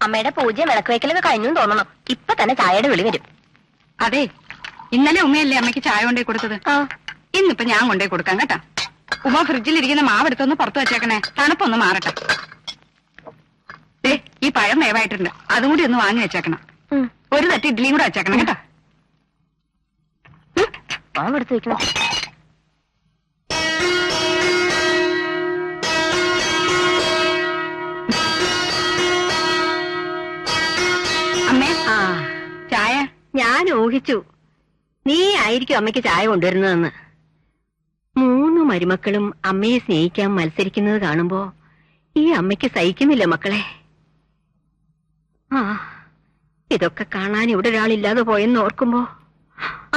അമ്മയുടെ പൂജ വിളക്ക് വയ്ക്കലൊക്കെ കഴിഞ്ഞു തോന്നണം. ഇപ്പൊ തന്നെ ചായയുടെ വിളി വരും. അതെ, ഇന്നലെ ഉമ്മയല്ലേ അമ്മയ്ക്ക് ചായ കൊണ്ടേ കൊടുത്തത്? ഇന്നിപ്പൊ ഞാൻ കൊണ്ടേ കൊടുക്കാം കേട്ടാ. ഉമ്മ ഫ്രിഡ്ജിലിരിക്കുന്ന മാവെടുത്തൊന്ന് പുറത്ത് വെച്ചേക്കണേ, തണുപ്പൊന്ന് മാറട്ടെ. ഈ പഴം വേവായിട്ടുണ്ട്, അതും കൂടി ഒന്ന് വാങ്ങി വെച്ചേക്കണം. ഒരു തട്ട് ഇഡ്ഡലിയും കൂടെ വെച്ചേക്കണം കേട്ടാ. മാവെടുത്ത് വെക്കണം. അമ്മേ, ചായ. ഞാൻ ഊഹിച്ചു നീ ആയിരിക്കും അമ്മയ്ക്ക് ചായ കൊണ്ടുവരുന്നതെന്ന്. 3 മരുമക്കളും അമ്മയെ സ്നേഹിക്കാൻ മത്സരിക്കുന്നത് കാണുമ്പോ ഈ അമ്മയ്ക്ക് സഹിക്കുന്നില്ല മക്കളെ. ഇതൊക്കെ കാണാൻ ഇവിടെ ഒരാളില്ലാതെ പോയെന്ന് ഓർക്കുമ്പോ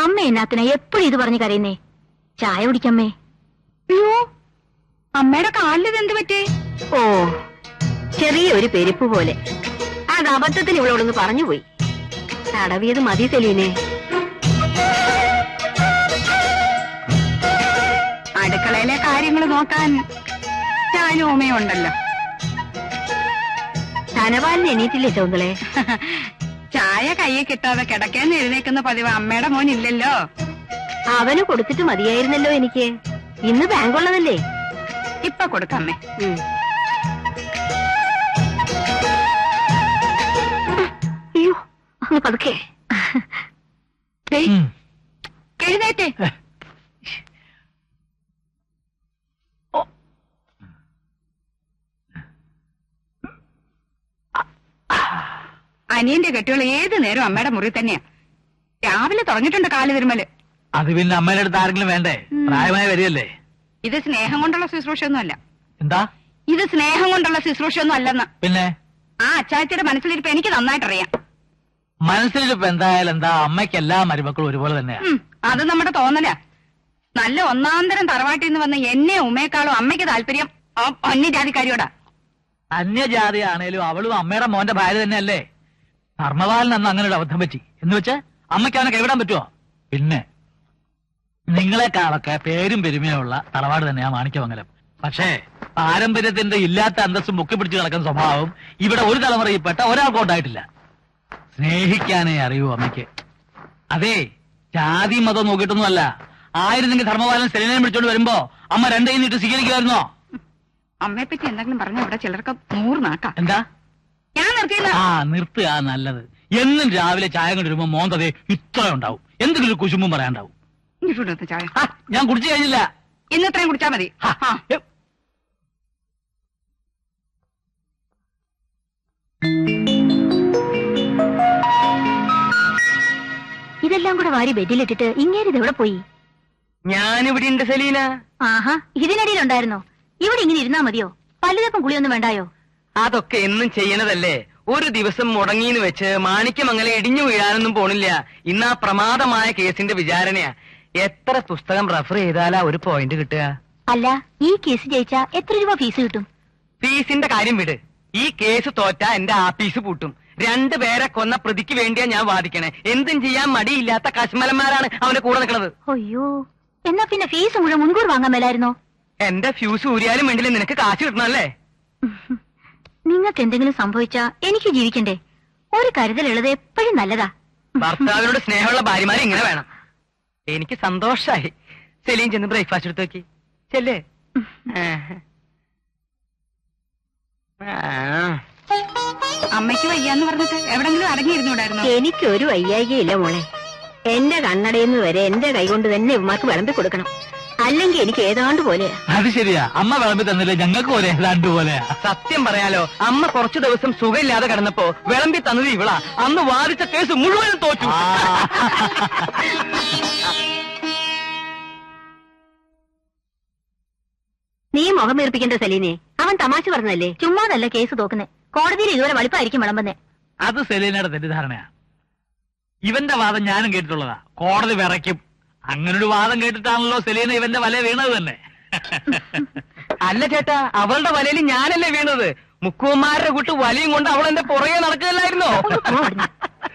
അമ്മ എന്നാത്തിനാ എപ്പോഴും ഇത് പറഞ്ഞു കരയുന്നേ? ചായ കുടിക്കമ്മേ. അയ്യോ, അമ്മയുടെ കാലിൽ എന്ത് പറ്റേ? ഓ, ചെറിയൊരു പെരുപ്പ് പോലെ. അത് അബദ്ധത്തിന് ഇവളോടൊന്ന് പറഞ്ഞുപോയി. തടവിയത് മതി സെലീനെ. അടുക്കളയിലെ കാര്യങ്ങൾ നോക്കാൻ ഞാനും ഓമയും ഉണ്ടല്ലോ. ധനപാലിന് എണീറ്റില്ലേ ചോന്തളെ? ചായ കയ്യിൽ കിട്ടാതെ കിടക്കേന്ന് എഴുന്നേക്കുന്ന പതിവ് അമ്മയുടെ മോനില്ലല്ലോ. അവന് കൊടുത്തിട്ട് മതിയായിരുന്നല്ലോ എനിക്ക്. ഇന്ന് ബാങ്കുള്ളതല്ലേ? ഇപ്പൊ കൊടുക്കമ്മേ. അയ്യോ, അങ്ങ് പതുക്കെ. എഴുന്നേറ്റേ. അനിയന്റെ കെട്ടുകൾ ഏത് നേരം അമ്മയുടെ മുറി തന്നെയാ. രാവിലെ തുടങ്ങിയിട്ടുണ്ട് കാല് തിരുമല്. അത് പിന്നെ അമ്മയുടെ അടുത്ത് ആരെങ്കിലും വേണ്ടേ? പ്രായമായി വരികയല്ലേ. ഇത് സ്നേഹം കൊണ്ടുള്ള ശുശ്രൂഷയൊന്നും അല്ല. എന്താ? ഇത് സ്നേഹം കൊണ്ടുള്ള ശുശ്രൂഷയൊന്നും അല്ലെന്ന്. പിന്നെ ആ അച്ചാച്ചിയുടെ മനസ്സിലിരിപ്പ് എനിക്ക് നന്നായിട്ടറിയാം. മനസ്സിലിരിപ്പ് എന്തായാലും എന്താ, അമ്മയ്ക്ക് എല്ലാ മരുമക്കളും ഒരുപോലെ തന്നെയാ. അത് നമ്മുടെ തോന്നല. നല്ല ഒന്നാന്തരം തറവാട്ടിൽ നിന്ന് വന്ന എന്നെ ഉമ്മയെക്കാളും അമ്മയ്ക്ക് താല്പര്യം അന്യജാതിക്കാരിയോടാ. അന്യജാതി ആണേലും അവളും അമ്മയുടെ മോന്റെ ഭാര്യ തന്നെയല്ലേ. ധർമ്മപാലൻ അന്ന് അങ്ങനെ ഒരു അബദ്ധം പറ്റി എന്ന് വെച്ച് അമ്മയ്ക്ക് അവനെ കൈവിടാൻ പറ്റുമോ? പിന്നെ നിങ്ങളെക്കാളൊക്കെ പേരും പെരുമയുള്ള തറവാട് തന്നെയാ മാണിക്യമംഗലം. പക്ഷേ പാരമ്പര്യത്തിന്റെ ഇല്ലാത്ത അന്തസ്സും മുക്കി പിടിച്ചു കിടക്കുന്ന സ്വഭാവം ഇവിടെ ഒരു തലമുറയിൽപ്പെട്ട ഒരാൾക്കുണ്ടായിട്ടില്ല. സ്നേഹിക്കാനേ അറിയൂ അമ്മയ്ക്ക്. അതെ, ജാതി മതം നോക്കിയിട്ടൊന്നുമല്ല. ആയിരുന്നെങ്കിൽ ധർമ്മപാലൻ സെലിനെ വിളിച്ചോണ്ട് വരുമ്പോ അമ്മ രണ്ടേ നീട്ട് സ്വീകരിക്കുമായിരുന്നോ? അമ്മയെ പറ്റി എന്തെങ്കിലും പറഞ്ഞ ഇവിടെ ചിലർക്ക് 100 നാക്കാ. എന്താ? ഞാൻ നിർത്തിയില്ല. നിർത്തുക നല്ലത്. എന്നും രാവിലെ ചായ കൊണ്ടിരുമ്പോ മോന്തതേ ഇത്ര ഉണ്ടാവും. എന്തെങ്കിലും കുശുമ്പും പറയാണ്ടാവും. ചായ ഞാൻ കുടിച്ചു കഴിഞ്ഞില്ല. ഇന്നത്രയും കുടിച്ചാ മതി. ഇതെല്ലാം കൂടെ വാരി ബെഡിലിട്ടിട്ട് ഇങ്ങേരിത് എവിടെ പോയി? ഞാനിവിടെ ഉണ്ട് സെലീന. ആഹാ, ഇതിനിടയിലുണ്ടായിരുന്നോ? ഇവിടെ ഇങ്ങനെ ഇരുന്നാ മതിയോ? പല്ലുതപ്പം കുളിയൊന്നും വേണ്ടായോ? അതൊക്കെ എന്നും ചെയ്യണതല്ലേ. ഒരു ദിവസം മുടങ്ങിന്ന് വെച്ച് മാണിക്യമംഗലം ഇടിഞ്ഞു വീഴാനൊന്നും പോണില്ല. ഇന്ന് ആ പ്രമാദമായ കേസിന്റെ വിചാരണയാ. എത്ര പുസ്തകം റെഫർ ചെയ്താലാ ഒരു പോയിന്റ് കിട്ടുക? അല്ല, ഈ കേസ് ജയിച്ചാ എത്ര രൂപ ഫീസ് കിട്ടും? ഫീസിന്റെ കാര്യം വിട്. ഈ കേസ് തോറ്റാ എന്റെ ആഫീസ് പൂട്ടും. 2 പേരെ കൊന്ന പ്രതിക്ക് വേണ്ടിയാ ഞാൻ വാദിക്കണേ. എന്തും ചെയ്യാൻ മടിയില്ലാത്ത കശ്മലന്മാരാണ് അവന്റെ കൂടെ നിൽക്കുന്നത്. അയ്യോ, എന്നാ പിന്നെ ഫീസ് മുഴുവൻ മുൻകൂർ വാങ്ങാൻ മേലായിരുന്നോ? എന്റെ ഫ്യൂസ് ഊരിയാലും വേണ്ടില്ല, നിനക്ക് കാശ് കിട്ടണല്ലേ. നിങ്ങൾക്ക് എന്തെങ്കിലും സംഭവിച്ചാ എനിക്ക് ജീവിക്കണ്ടേ? ഒരു കരുതലുള്ളത് എപ്പോഴും നല്ലതാ. ഭർത്താവിനോട് സ്നേഹമുള്ള ഭാര്യമാര് ഇങ്ങനെ വേണം. എനിക്ക് സന്തോഷായി. സെലീൻ ചെന്ന് ബ്രേക്ക്ഫാസ്റ്റ് എടുത്ത് നോക്കി ചെല്ലേ. അമ്മയ്ക്ക് വയ്യാന്ന് പറഞ്ഞിട്ട് എവിടെങ്കിലും അടങ്ങിയിരുന്നൂടായിരുന്നോ? എനിക്കൊരു വയ്യായികയില്ല മോളെ. എന്റെ കണ്ണടയുന്ന വരെ എന്റെ കൈകൊണ്ട് തന്നെ ഇവന്മാർക്ക് വിളമ്പി കൊടുക്കണം. അല്ലെങ്കിൽ എനിക്ക് ഏതാണ്ട് പോലെയാ. അത് ശരിയാ, അമ്മ വിളമ്പി തന്നില്ലേ ഞങ്ങൾക്ക് പോലെ ഏതാണ്ട് പോലെയാ. സത്യം പറയാലോ, അമ്മ കുറച്ചു ദിവസം സുഖമില്ലാതെ കിടന്നപ്പോ വിളമ്പി തന്നത് ഇവളാ. അന്ന് വാദിച്ച കേസ് മുഴുവനും തോറ്റു. നീ മുഖം വീർപ്പിക്കേണ്ട സെലീനെ. അവൻ തമാശ പറഞ്ഞതല്ലേ, ചുമ്മാതല്ല കേസ് തോക്കുന്നേ. കോടതിയിൽ ഇതുവരെ വളിപ്പായിരിക്കും വിളമ്പുന്നേ. അത് സെലീനയുടെ തെറ്റിദ്ധാരണയാ. ഇവന്റെ വാദം ഞാനും കേട്ടിട്ടുള്ളതാ. കോടതി വിറയ്ക്കും. അങ്ങനൊരു വാദം കേട്ടിട്ടാണല്ലോ സെലീന ഇവന്റെ വല വീണത് തന്നെ. അല്ല ചേട്ടാ, അവളുടെ വലയിൽ ഞാനല്ലേ വീണത്. മുക്കുവന്മാരുടെ കൂട്ട് വലയും കൊണ്ട് അവൾ എന്റെ പുറകെ നടക്കുകയല്ലായിരുന്നോ?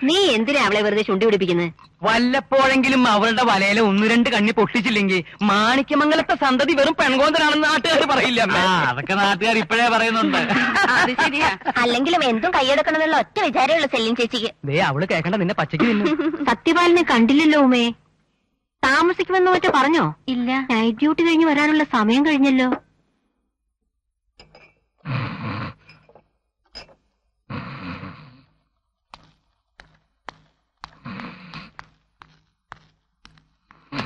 നീ എന്തിനാ അവളെ വെറുതെ ചുണ്ടി പിടിപ്പിക്കുന്നത്? വല്ലപ്പോഴെങ്കിലും അവളുടെ വലയിലെ 1-2 കണ്ണി പൊട്ടിച്ചില്ലെങ്കിൽ മാണിക്യമംഗലത്തെ സന്തതി വെറും പെൺകോന്തനാണെന്ന് നാട്ടുകാർ പറയില്ല. അതൊക്കെ നാട്ടുകാർ ഇപ്പോഴേ പറയുന്നുണ്ട്. അത് ശരിയാ. അല്ലെങ്കിലും എന്തും കൈയെടുക്കണമെന്നുള്ള ഒറ്റ വിചാരമുള്ള സെല്ലിൻ ചേച്ചിക്ക്. അവള് കേൾക്കണ്ട, നിന്നെ പച്ചയ്ക്ക് തിന്നു. സത്യപാലിനെ കണ്ടില്ലല്ലോ ഉമേ. താമസിക്കുമെന്ന് മറ്റോ പറഞ്ഞോ? ഇല്ല. നൈറ്റ് ഡ്യൂട്ടി കഴിഞ്ഞ് വരാനുള്ള സമയം കഴിഞ്ഞല്ലോ.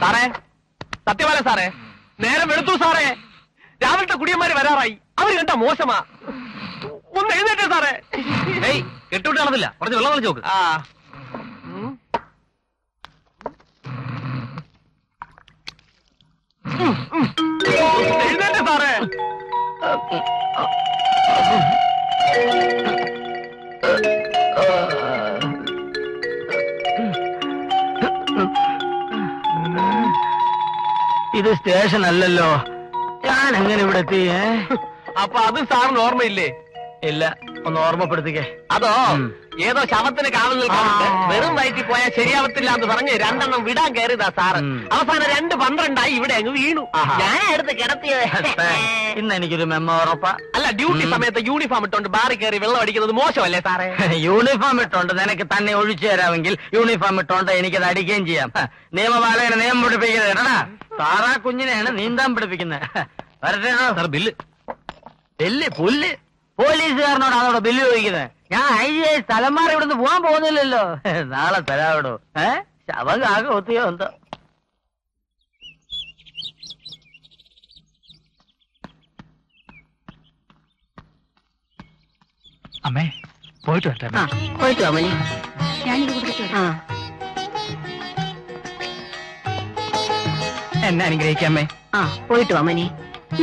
സാറേ, സത്യപാല സാറേ, നേരം വെളുത്തു സാറേ. രാവിലത്തെ കുടിയന്മാര് വരാറായി. അവര് കണ്ട മോശമാ. ഒന്ന് എഴുന്നേറ്റേ സാറേ. കെട്ടുവിട്ട് നടന്നില്ല, കുറച്ച് വെള്ളം കളിച്ച് നോക്ക്. എഴുന്നേറ്റേ സാറേ. ഇത് സ്റ്റേഷൻ അല്ലല്ലോ, ഞാൻ എങ്ങനെ ഇവിടെ എത്തി? അപ്പൊ അത് സാറിന് ഓർമ്മയില്ലേ? ഇല്ല, ഒന്ന് ഓർമ്മപ്പെടുത്തിക്കേ. അതോ ഏതോ ശവത്തിന് കാവൽ നിൽക്കാറുണ്ട്. വെറും വയറ്റിൽ പോയാൽ ശരിയാവത്തില്ല എന്ന് പറഞ്ഞ് 2 വിടാൻ കയറിയതാ സാറ്. അവസാനം 2:12 ഇവിടെ അങ്ങ് വീണു. ഞാനാ എടുത്ത് കിടത്തിയത്. ഇന്ന് എനിക്കൊരു മെമ്മോ ഉറപ്പാ. അല്ല, ഡ്യൂട്ടി സമയത്ത് യൂണിഫോം ഇട്ടോണ്ട് ബാറി കയറി വെള്ളം അടിക്കുന്നത് മോശമല്ലേ സാറേ? യൂണിഫോം ഇട്ടോണ്ട് നിനക്ക് തന്നെ ഒഴിച്ചു തരാമെങ്കിൽ യൂണിഫോം ഇട്ടോണ്ട് എനിക്കത് അടിക്കുകയും ചെയ്യാം. നിയമപാലകനെ നിയമം പഠിപ്പിക്കുന്നത് കേട്ടാ. താറാ കുഞ്ഞിനെയാണ് നീന്താൻ പഠിപ്പിക്കുന്നത്. വരട്ടെ ബില്ല്. ബില്ല് പുല്ല്. പോലീസുകാരനോടാണോ ബില്ല് ചോദിക്കുന്നത്? ഞാൻ IAS സ്ഥലം മാറി ഇവിടുന്ന് പോകാൻ പോകുന്നില്ലല്ലോ. നാളെ തരാവിടോ. ശവം ആകെ ഒത്തിയോ എന്തോ. അമ്മേ, പോയിട്ട് വരട്ടെ. പോയിട്ട് വാ മോനെ. ഞാനിത് കൊടുത്തിട്ട് വരാം. എന്നെ അനുഗ്രഹിക്കാമേ. പോയിട്ട് വാ മോനെ.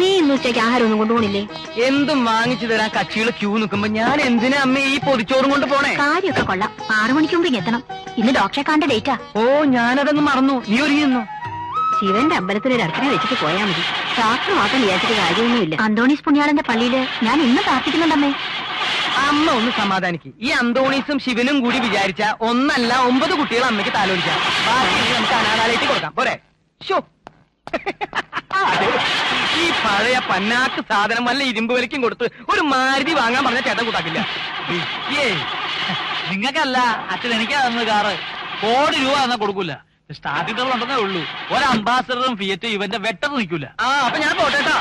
നീ ഇന്ന് ഉച്ചയ്ക്ക് ആഹാരം ഒന്നും കൊണ്ടുപോണില്ലേ? എന്തും വാങ്ങിച്ചു തരാൻ കക്ഷികൾ ക്യൂ നിൽക്കുമ്പോ ഞാൻ എന്തിനാ അമ്മ ഈ പൊതിച്ചോറും കൊണ്ട് പോണേ? കാര്യമൊക്കെ കൊള്ളാം. 6 മണിക്ക് മുമ്പ് എത്തണം. ഇന്ന് ഡോക്ടറെ കാണേണ്ട ഡേറ്റാ. ഓ, ഞാനതങ്ങ് മറന്നു. നീ ഒരുങ്ങിയെന്നോ? ശിവന്റെ അമ്പലത്തിൽ ഒരു അർച്ചന വെച്ചിട്ട് പോയാൽ മതി. ഡോക്ടർ മാത്രം വിചാരിച്ചിട്ട് കാര്യമൊന്നുമില്ല. അന്തോണീസ് പുണ്യാളന്റെ പള്ളിയില് ഞാൻ ഇന്ന് പ്രാർത്ഥിക്കുന്നുണ്ടമ്മേ. അമ്മ ഒന്ന് സമാധാനിക്ക്. ഈ അന്തോണീസും ശിവനും കൂടി വിചാരിച്ച 1 അല്ല 9 കുട്ടികൾ അമ്മയ്ക്ക് താലോലിക്കാം. ബാക്കി നമുക്ക് അനാഥാലയത്തിൽ കൊടുക്കാം. പോരെ? ഈ പഴയ പന്നാക്ക് സാധനം വല്ല ഇരുമ്പ് വിലക്കും കൊടുത്ത് ഒരു മാരുതി വാങ്ങാൻ പറഞ്ഞ ചേട്ടൻ കൂട്ടാക്കില്ല. നിങ്ങൾക്കല്ല അച്ഛൻ എനിക്കാ തന്നത് കാറ്. കോടി രൂപ എന്നാ കൊടുക്കൂല. സ്റ്റാർട്ടിംഗ് ട്രബിൾ ഉണ്ടെന്നേ ഉള്ളൂ. ഒരു അംബാസഡറും ഫിയറ്റ് ഇവന്റെ വെട്ടർ നിൽക്കൂല. അപ്പൊ ഞാൻ പോട്ടേട്ടാ.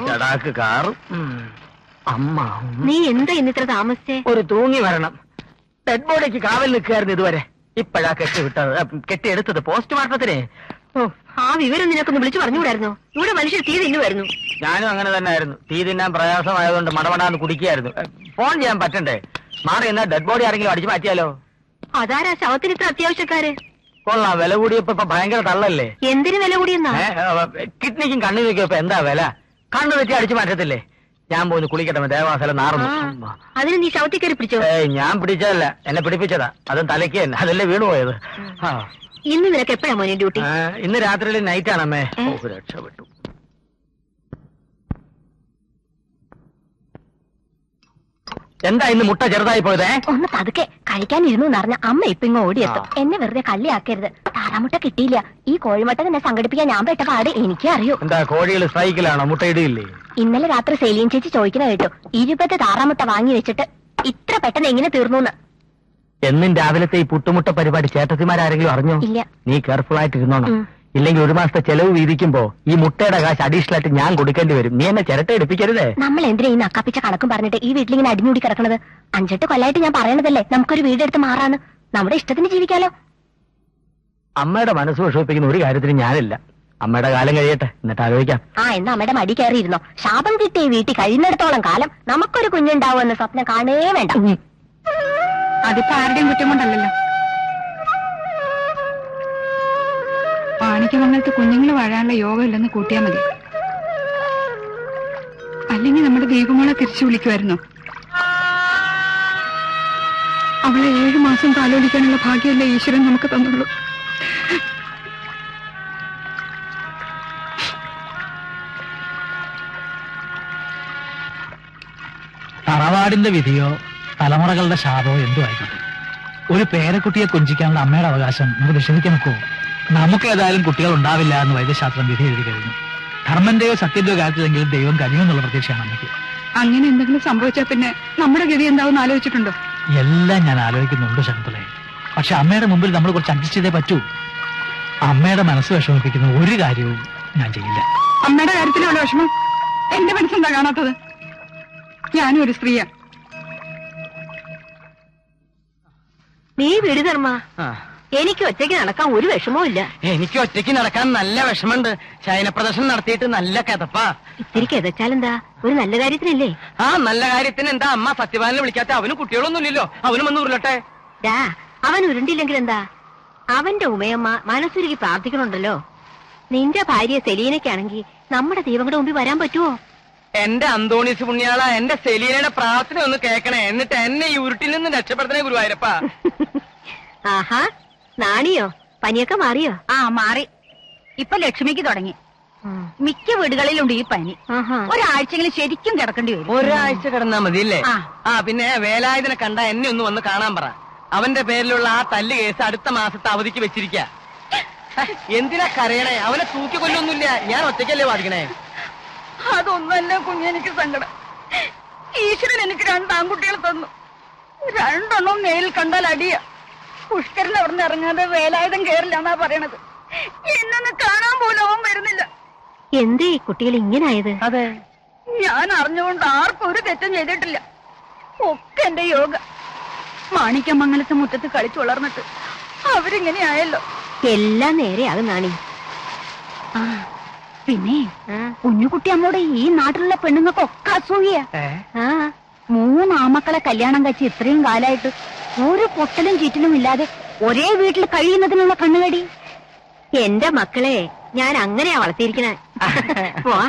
ചടാക്ക് കാറും. അമ്മ, നീ എന്താ ഇന്നിത്ര താമസിച്ചേ? ഒരു തൂങ്ങി വരണം. ഡെഡ് ബോഡിക്ക് കാവൽ നിൽക്കുകയായിരുന്നു ഇതുവരെ. ഇപ്പോഴാ കെട്ടിയെടുത്തത് പോസ്റ്റ്മോർട്ടത്തിന്. ആ വിവരം നിനക്കൊന്ന് വിളിച്ചു പറഞ്ഞുകൂടായിരുന്നോ? ഇവിടെ മനുഷ്യർ തീ തിന്നുമായിരുന്നു. ഞാനും അങ്ങനെ തന്നെ ആയിരുന്നു. തീ തിന്നാൻ പ്രയാസമായതുകൊണ്ട് മടമടാന്ന് കുടിക്കുകയായിരുന്നു. ഫോൺ ചെയ്യാൻ പറ്റണ്ടേ? മാറി എന്നാ ഡെഡ് ബോഡി ആരെങ്കിലും അടിച്ചു മാറ്റിയാലോ? അതാരാ ശവത്തിന് ഇത്ര അത്യാവശ്യക്കാര്? കൊള്ളാം, വില കൂടിയപ്പോ ഇപ്പൊ ഭയങ്കര തള്ളല്ലേ? എന്തിനു വില കൂടിയെന്നാ? കിഡ്നിക്കും കണ്ണിനൊക്കെ ഇപ്പൊ എന്താ വില? കണ്ണു തെറ്റി അടിച്ചു മാറ്റത്തില്ലേ? ഞാൻ പോന്ന് കുളിക്കട്ടെ, ദേവാസലം നാറുന്നു. അതിന് നീ ശവത്തിൽ കയറി പിടിച്ചോ? ഞാൻ പിടിച്ചതല്ല, എന്നെ പിടിപ്പിച്ചതാ. അതും തലയ്ക്ക് തന്നെ. അതല്ലേ വീണുപോയത്. ഇന്ന് നിനക്ക് എപ്പോഴാ മോനെ ഡ്യൂട്ടി? ഇന്ന് രാത്രിയിൽ നൈറ്റാണമ്മേ. രക്ഷപ്പെട്ടു. എന്താ ഇന്ന് മുട്ട ചെറുതായി പോയതേ? ഒന്ന് പതുക്കെ കഴിക്കാനിരുന്നു എന്നറിഞ്ഞ അമ്മ ഇപ്പൊ ഇങ്ങ് ഓടിയെത്തും. എന്നെ വെറുതെ കള്ളിയാക്കരുത്. താറാമുട്ട കിട്ടിയില്ല. ഈ കോഴിമുട്ട തന്നെ സംഘടിപ്പിക്കാൻ ഞാൻ പെട്ട പാട് എനിക്കേ അറിയൂ. എന്താ കോഴികൾ സ്ട്രൈക്കിലാണോ? മുട്ട ഇടിയില്ലേ? ഇന്നലെ രാത്രി സെയിലിയൻ ചേച്ചി ചോദിക്കുന്ന കേട്ടു, 20 താറാമുട്ട വാങ്ങി വെച്ചിട്ട് ഇത്ര പെട്ടെന്ന് എങ്ങനെ തീർന്നു? എന്നും രാവിലത്തെ ഈ പുട്ടുമുട്ട പരിപാടി ചേട്ടത്തിമാരെങ്കിലും അറിഞ്ഞോ? ഇല്ല. നീ കെയർഫുൾ ആയിട്ട് ഇരുന്നോണം. ഇല്ലെങ്കിൽ 1 മാസത്തെ ചെലവ് വീതിക്കുമ്പോ ഈ മുട്ടയുടെ കാശ് അഡീഷണൽ ആയിട്ട് ഞാൻ കൊടുക്കേണ്ടി വരും. നീ എന്നെ ചിരട്ട എടുപ്പിക്കരുതേ. നമ്മൾ എന്തിനാ ഈ നക്കാപ്പിച്ച കണക്കും പറഞ്ഞിട്ട് ഈ വീട്ടിലിങ്ങനെ അടിഞ്ഞൂടി കിടക്കണത്? 5-8 കൊല്ലായിട്ട് ഞാൻ പറയണതല്ലേ നമുക്കൊരു വീടെടുത്ത് മാറാന്ന്. നമ്മുടെ ഇഷ്ടത്തിന് ജീവിക്കാലോ. അമ്മയുടെ മനസ്സ് വിഷമിപ്പിക്കുന്ന ഒരു കാര്യത്തിന് ഞാനില്ല. അമ്മയുടെ കാലം കഴിയട്ടെ, എന്നിട്ട് ആലോചിക്കാം. എന്നാ അമ്മയുടെ മടി കയറിയിരുന്നോ. ശാപം കിട്ടിയ വീട്ടിൽ കഴിയുന്നിടത്തോളം കാലം നമുക്കൊരു കുഞ്ഞുണ്ടാവുമെന്ന് സ്വപ്നം കാണേ വേണ്ട. അതിപ്പോ ആരുടെയും കുറ്റം കൊണ്ടല്ലല്ലോ. മാണിക്യമംഗലത്ത് കുഞ്ഞുങ്ങൾ വാഴാനുള്ള യോഗം ഇല്ലെന്ന് കൂട്ടിയാൽ മതി. അല്ലെങ്കിൽ നമ്മുടെ ദീപമോളെ തിരിച്ചു വിളിക്കുമായിരുന്നു. അവളെ 7 മാസം താലോലിക്കാനുള്ള ഭാഗ്യമല്ലേ ഈശ്വരൻ നമുക്ക് തന്നുള്ളൂ. തറവാടിന്റെ വിധിയോ തലമുറകളുടെ ശാപമോ എന്തോ ആയിക്കോട്ടെ, ഒരു പേരക്കുട്ടിയെ കൊഞ്ചിക്കാനുള്ള അമ്മയുടെ അവകാശം നമുക്ക് നിഷേധിക്കാൻ നോക്കുമോ? നമുക്ക് ഏതായാലും കുട്ടികൾ ഉണ്ടാവില്ല എന്ന് വൈദ്യശാസ്ത്രം വിധി എഴുതി കഴിഞ്ഞു. ധർമ്മന്റെയോ സത്യന്റെയോ കാര്യത്തിലെങ്കിലും ദൈവം കഴിയുമെന്നുള്ള പ്രതീക്ഷയാണ് അമ്മയ്ക്ക്. അങ്ങനെ എന്തെങ്കിലും സംഭവിച്ചാൽ പിന്നെ നമ്മുടെ ഗതി എന്താവും ആലോചിച്ചിട്ടുണ്ടോ? എല്ലാം ഞാൻ ആലോചിക്കുന്നുണ്ട് ശകുന്തളെ. പക്ഷെ അമ്മയുടെ മുമ്പിൽ നമ്മൾ കുറച്ച് അഡ്ജസ്റ്റ് ചെയ്തേ പറ്റൂ. അമ്മയുടെ മനസ്സ് വിഷമിപ്പിക്കുന്ന ഒരു കാര്യവും ഞാൻ ചെയ്യില്ല. അമ്മയുടെ കാര്യത്തിലുള്ള വിഷമം എന്റെ മനസ്സെന്താ കാണാത്തത്? ഞാനും ഒരു സ്ത്രീയാ. നീ വിട് ധർമ്മ. എനിക്ക് ഒറ്റയ്ക്ക് നടക്കാൻ ഒരു വിഷമവും ഇല്ല. എനിക്ക് ഒറ്റയ്ക്ക് നടക്കാൻ നല്ല വിഷമുണ്ട്. ശയനപ്രദർശനം നടത്തിയിട്ട് നല്ല കിതപ്പാ. ഇത്തിരി കിതച്ചാലെന്താ, ഒരു നല്ല കാര്യത്തിനല്ലേ? നല്ല കാര്യത്തിന് എന്താ അമ്മ സത്യവാനെ വിളിക്കാത്ത? അവന് കുട്ടികളൊന്നും ഇല്ലല്ലോ, അവനും വന്ന് ഉരുളട്ടെ. അവൻ ഉരുണ്ടില്ലെങ്കിൽ എന്താ? അവന്റെ ഉമയമ്മ മനസ്സുരുകി പ്രാർത്ഥിക്കണുണ്ടല്ലോ. നിന്റെ ഭാര്യ സെലീനയ്ക്കാണെങ്കിൽ നമ്മുടെ ദൈവങ്ങളുടെ മുമ്പിൽ വരാൻ പറ്റുമോ? എന്റെ അന്തോണീസ് പുണ്യാള, എന്റെ സെലീനയുടെ പ്രാർത്ഥന ഒന്ന് കേൾക്കണേ, എന്നിട്ട് എന്നെ ഈ ഉരുട്ടിൽ നിന്ന് രക്ഷപ്പെടുത്തണേ ഗുരുവായൂരപ്പ. ആഹാ, നാണിയോ? പനിയൊക്കെ മാറിയോ? മാറി. ഇപ്പൊ ലക്ഷ്മിക്ക് തുടങ്ങി. മിക്ക വീടുകളിലുണ്ട് ഈ പനി. ഒരാഴ്ചയെങ്കിലും ശരിക്കും കിടക്കേണ്ടി വരും. ഒരാഴ്ച കിടന്നാ മതിയല്ലേ? പിന്നെ വേലായുധനെ കണ്ട എന്നെ ഒന്ന് വന്ന് കാണാൻ പറ. അവന്റെ പേരിലുള്ള ആ തല്ല് കേസ് അടുത്ത മാസത്തെ അവധിക്ക് വെച്ചിരിക്ക. എന്തിനാ കരയണേ? അവനെ തൂക്കി കൊല്ലൊന്നുമില്ല, ഞാൻ ഒറ്റയ്ക്കല്ലേ വാദിക്കണേ. അതൊന്നല്ല കുഞ്ഞെനിക്ക് സങ്കടം. ഈശ്വരൻ എനിക്ക് 2 ആൺകുട്ടികൾ തന്നു. 2 നേരിൽ കണ്ടാൽ അടിയ. പുഷ്കരൻ അവിടെ ഇറങ്ങാതെ വേലായുധം കേറില്ലെന്നാ പറയണത്. എന്നൊന്ന് കാണാൻ പോലും അവൻ വരുന്നില്ല. എന്തേ ഈ കുട്ടികൾ ഇങ്ങനായത്? അതെ, ഞാൻ അറിഞ്ഞുകൊണ്ട് ആർക്കും ഒരു തെറ്റും ചെയ്തിട്ടില്ല. ഒക്കെ എന്റെ യോഗ. മാണിക്യമംഗലത്ത് മുറ്റത്ത് കളിച്ചു വളർന്നിട്ട് അവരിങ്ങനെയായല്ലോ. എല്ലാം നേരെയാകും നാണി. പിന്നെ കുഞ്ഞുകുട്ടി അമ്മയുടെ ഈ നാട്ടിലുള്ള പെണ്ണുങ്ങൾക്കൊക്കെ അസൂയ. 3 ആമക്കളെ കല്യാണം കഴിച്ച് ഇത്രയും കാലായിട്ട് ഒരു പൊട്ടലും ചീറ്റലും ഇല്ലാതെ ഒരേ വീട്ടിൽ കഴിയുന്നതിനുള്ള കണ്ണുകടി. എന്റെ മക്കളെ ഞാൻ അങ്ങനെയാ വളർത്തിയിരിക്കണേ. പോവാ.